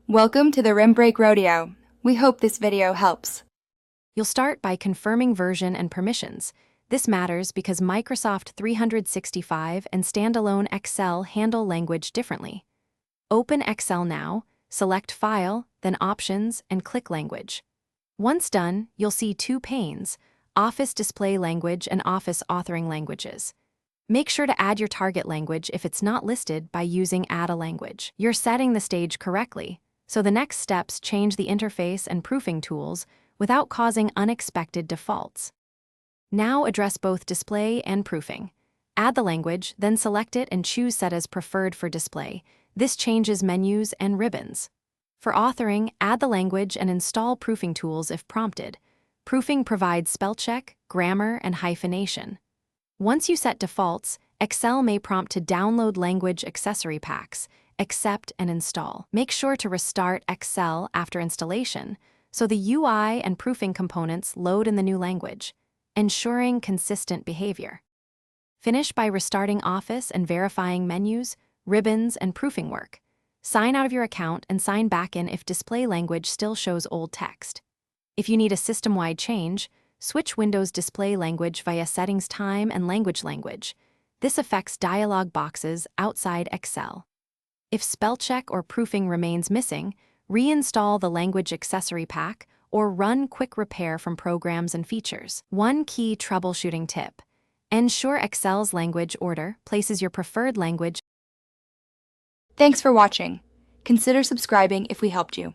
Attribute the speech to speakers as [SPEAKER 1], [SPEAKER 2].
[SPEAKER 1] Welcome to the Rim Break Rodeo. We hope this video helps.
[SPEAKER 2] You'll start by confirming version and permissions. This matters because Microsoft 365 and standalone Excel handle language differently. Open Excel now, select File, then Options, and click Language. Once done, you'll see two panes, Office Display Language and Office Authoring Languages. Make sure to add your target language if it's not listed by using Add a Language. You're setting the stage correctly, so the next steps change the interface and proofing tools without causing unexpected defaults. Now address both display and proofing. Add the language, then select it and choose Set as Preferred for display. This changes menus and ribbons. For authoring, add the language and install proofing tools if prompted. Proofing provides spell check, grammar, and hyphenation. Once you set defaults, Excel may prompt to download language accessory packs, accept and install. Make sure to restart Excel after installation so the UI and proofing components load in the new language, ensuring consistent behavior. Finish by restarting Office and verifying menus, ribbons, and proofing work. Sign out of your account and sign back in if display language still shows old text. If you need a system-wide change, switch Windows display language via Settings Time and Language. This affects dialog boxes outside Excel. If spell check or proofing remains missing, reinstall the language accessory pack or run quick repair from programs and features. One key troubleshooting tip: ensure Excel's language order places your preferred language.
[SPEAKER 1] Thanks for watching. Consider subscribing if we helped you.